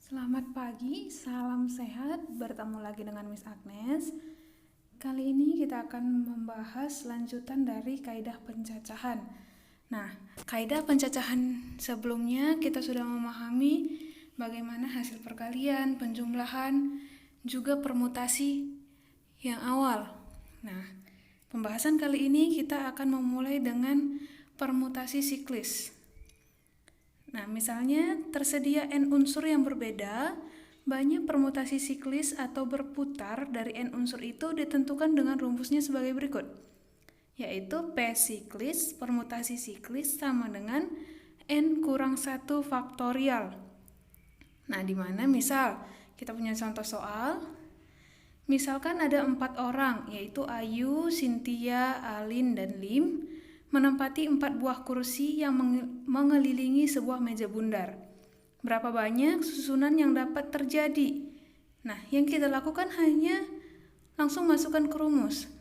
Selamat pagi, salam sehat. Bertemu lagi dengan Miss Agnes. Kali ini kita akan membahas lanjutan dari kaidah pencacahan. Nah, kaidah pencacahan sebelumnya kita sudah memahami bagaimana hasil perkalian, penjumlahan, juga permutasi yang awal. Nah, pembahasan kali ini kita akan memulai dengan permutasi siklis. Nah, misalnya tersedia n unsur yang berbeda, banyak permutasi siklis atau berputar dari n unsur itu ditentukan dengan rumusnya sebagai berikut, yaitu P siklis permutasi siklis sama dengan n kurang 1 faktorial. Nah, di mana misal kita punya contoh soal, misalkan ada 4 orang, yaitu Ayu, Cynthia, Alin, dan Lim, menempati 4 buah kursi yang mengelilingi sebuah meja bundar. Berapa banyak susunan yang dapat terjadi? Nah, yang kita lakukan hanya langsung masukkan ke rumus.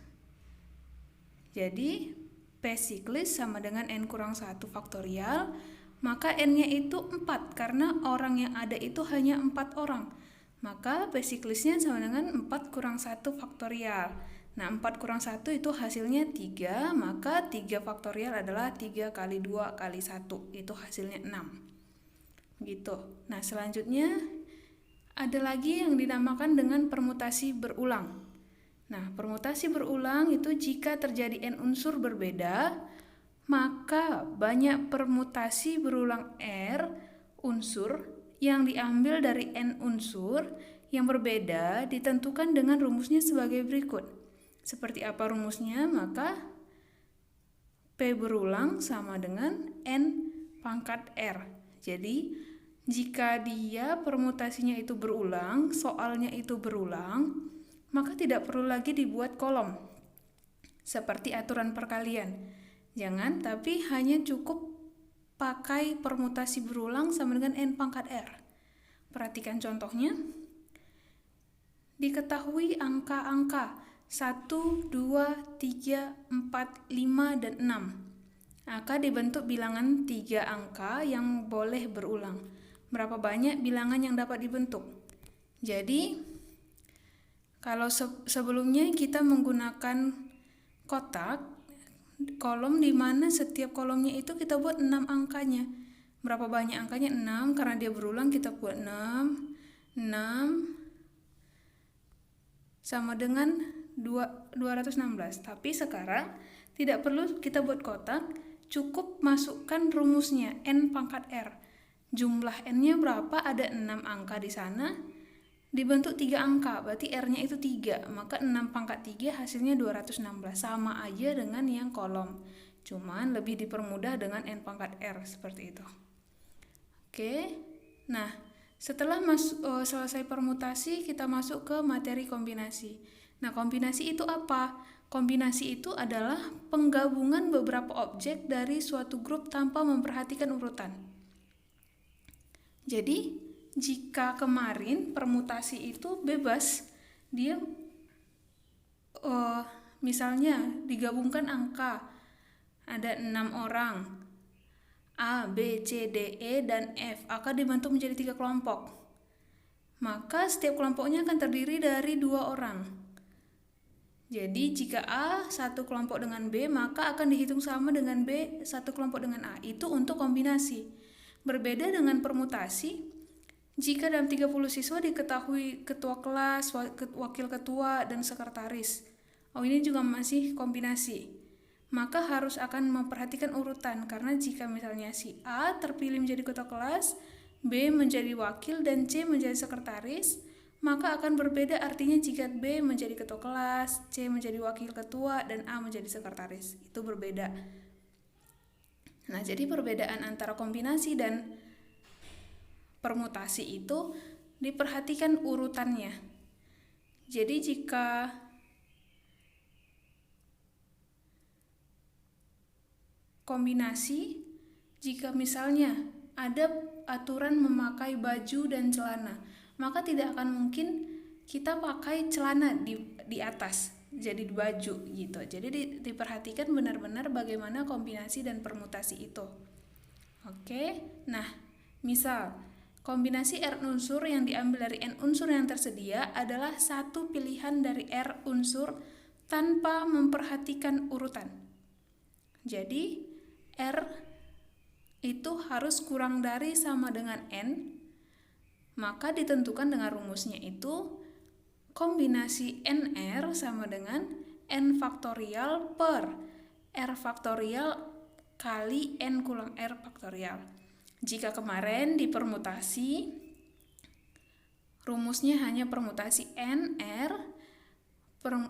Jadi, P siklis sama dengan n kurang 1 faktorial, maka n-nya itu 4 karena orang yang ada itu hanya 4 orang. Maka P siklisnya sama dengan 4 kurang 1 faktorial. Nah, 4 kurang 1 itu hasilnya 3, maka 3 faktorial adalah 3 kali 2 kali 1, itu hasilnya 6. Gitu. Nah, selanjutnya ada lagi yang dinamakan dengan permutasi berulang. Nah, permutasi berulang itu jika terjadi n unsur berbeda, maka banyak permutasi berulang R unsur yang diambil dari n unsur yang berbeda ditentukan dengan rumusnya sebagai berikut. Seperti apa rumusnya? Maka P berulang sama dengan N pangkat R. Jadi, jika dia permutasinya itu berulang, soalnya itu berulang, maka tidak perlu lagi dibuat kolom. Seperti aturan perkalian. Jangan, tapi hanya cukup pakai permutasi berulang sama dengan N pangkat R. Perhatikan contohnya. Diketahui angka-angka 1, 2, 3, 4, 5, dan 6. Maka dibentuk bilangan 3 angka yang boleh berulang. Berapa banyak bilangan yang dapat dibentuk? Jadi, kalau sebelumnya kita menggunakan kotak, kolom di mana setiap kolomnya itu kita buat 6 angkanya. Berapa banyak angkanya? 6, karena dia berulang kita buat 6, 6, sama dengan 216. Tapi sekarang tidak perlu kita buat kotak, cukup masukkan rumusnya n pangkat R. Jumlah n-nya berapa? Ada 6 angka di sana. Dibentuk 3 angka, berarti R-nya itu 3. Maka 6 pangkat 3 hasilnya 216. Sama aja dengan yang kolom. Cuman lebih dipermudah dengan n pangkat R seperti itu. Oke. Nah, setelah selesai permutasi, kita masuk ke materi kombinasi. Nah, kombinasi itu apa? Kombinasi itu adalah penggabungan beberapa objek dari suatu grup tanpa memperhatikan urutan. Jadi, jika kemarin permutasi itu bebas, dia misalnya digabungkan angka, ada 6 orang, A, B, C, D, E, dan F, akan dibentuk menjadi 3 kelompok. Maka setiap kelompoknya akan terdiri dari 2 orang. Jadi jika A satu kelompok dengan B, maka akan dihitung sama dengan B satu kelompok dengan A. Itu untuk kombinasi. Berbeda dengan permutasi, jika dalam 30 siswa diketahui ketua kelas, wakil ketua, dan sekretaris. Ini juga masih kombinasi. Maka harus akan memperhatikan urutan, karena jika misalnya si A terpilih menjadi ketua kelas, B menjadi wakil, dan C menjadi sekretaris, maka akan berbeda artinya jika B menjadi ketua kelas, C menjadi wakil ketua, dan A menjadi sekretaris. Itu berbeda. Nah, jadi perbedaan antara kombinasi dan permutasi itu diperhatikan urutannya. Jadi jika kombinasi, jika misalnya ada aturan memakai baju dan celana, maka tidak akan mungkin kita pakai celana di atas, jadi baju gitu. Jadi diperhatikan benar-benar bagaimana kombinasi dan permutasi itu. Oke, nah misal Kombinasi R unsur yang diambil dari N unsur yang tersedia adalah satu pilihan dari R unsur tanpa memperhatikan urutan. Jadi, R itu harus kurang dari sama dengan N, maka ditentukan dengan rumusnya itu kombinasi NR sama dengan N faktorial per R faktorial kali N kurang R faktorial. Jika kemarin di permutasi, rumusnya hanya permutasi NR per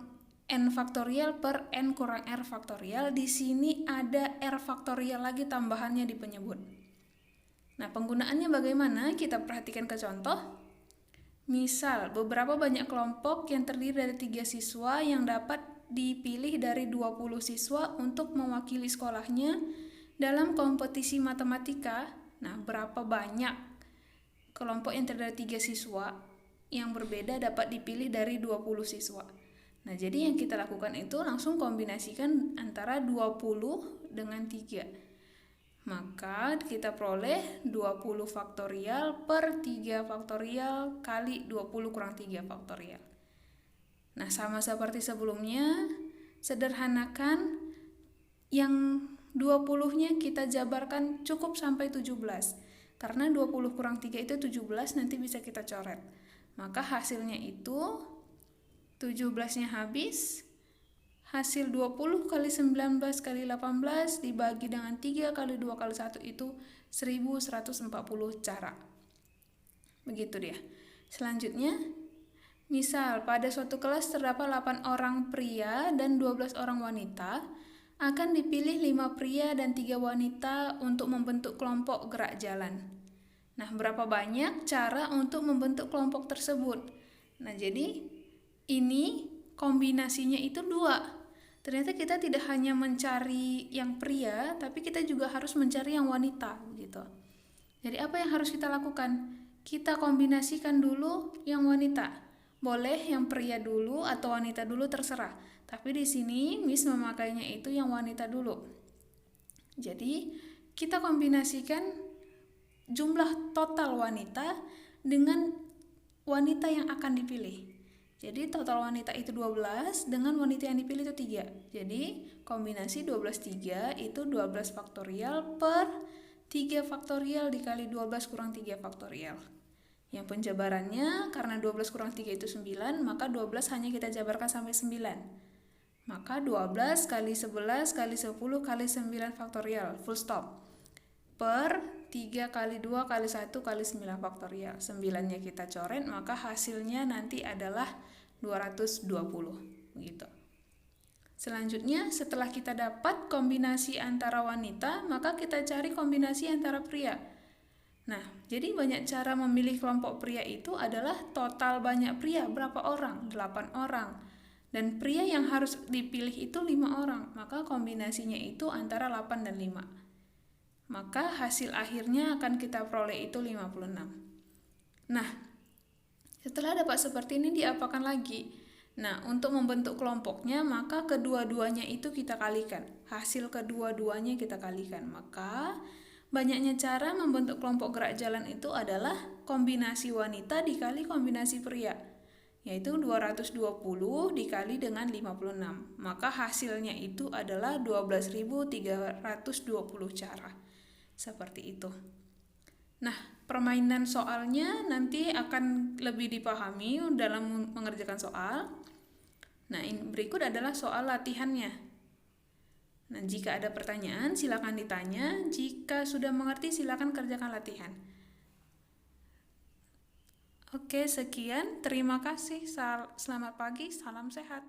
N faktorial per N kurang R faktorial. Di sini ada R faktorial lagi tambahannya di penyebut. Nah, penggunaannya bagaimana? Kita perhatikan ke contoh. Misal, beberapa banyak kelompok yang terdiri dari 3 siswa yang dapat dipilih dari 20 siswa untuk mewakili sekolahnya dalam kompetisi matematika. Nah, berapa banyak kelompok yang terdiri dari 3 siswa yang berbeda dapat dipilih dari 20 siswa. Nah, jadi yang kita lakukan itu langsung kombinasikan antara 20 dengan 3. Maka kita peroleh 20 faktorial per 3 faktorial kali 20 kurang 3 faktorial. Nah, sama seperti sebelumnya, sederhanakan yang 20-nya kita jabarkan cukup sampai 17. Karena 20 kurang 3 itu 17, nanti bisa kita coret. Maka hasilnya itu 17-nya habis. Hasil 20 kali 19 kali 18 dibagi dengan 3 kali 2 kali 1 itu 1140 cara. Begitu dia. Selanjutnya, misal pada suatu kelas terdapat 8 orang pria dan 12 orang wanita, akan dipilih 5 pria dan 3 wanita untuk membentuk kelompok gerak jalan. Nah, berapa banyak cara untuk membentuk kelompok tersebut? Nah, jadi ini kombinasinya itu 2. Ternyata kita tidak hanya mencari yang pria, tapi kita juga harus mencari yang wanita, gitu. Jadi apa yang harus kita lakukan? Kita kombinasikan dulu yang wanita. Boleh yang pria dulu atau wanita dulu, terserah. Tapi di sini Miss memakainya itu yang wanita dulu. Jadi kita kombinasikan jumlah total wanita dengan wanita yang akan dipilih. Jadi total wanita itu 12 dengan wanita yang dipilih itu 3. Jadi kombinasi 12 3 itu 12 faktorial per 3 faktorial dikali 12 kurang 3 faktorial. Yang penjabarannya karena 12 kurang 3 itu 9, maka 12 hanya kita jabarkan sampai 9. Maka 12 kali 11 kali 10 kali 9 faktorial, full stop. Per 3 kali 2 kali 1 kali 9 faktorial. 9-nya kita coret, maka hasilnya nanti adalah 220. Begitu. Selanjutnya, setelah kita dapat kombinasi antara wanita, maka kita cari kombinasi antara pria. Nah, jadi banyak cara memilih kelompok pria itu adalah total banyak pria, berapa orang? 8 orang. Dan pria yang harus dipilih itu 5 orang, maka kombinasinya itu antara 8 dan 5. Maka hasil akhirnya akan kita peroleh itu 56. Nah, setelah dapat seperti ini diapakan lagi? Nah, untuk membentuk kelompoknya, maka kedua-duanya itu kita kalikan. Hasil kedua-duanya kita kalikan. Maka banyaknya cara membentuk kelompok gerak jalan itu adalah kombinasi wanita dikali kombinasi pria, yaitu 220 dikali dengan 56. Maka hasilnya itu adalah 12.320 cara. Seperti itu. Nah, permainan soalnya nanti akan lebih dipahami dalam mengerjakan soal. Nah, berikut adalah soal latihannya. Nah, jika ada pertanyaan silakan ditanya. Jika sudah mengerti silakan kerjakan latihan. Oke, sekian. Terima kasih. Selamat pagi, salam sehat.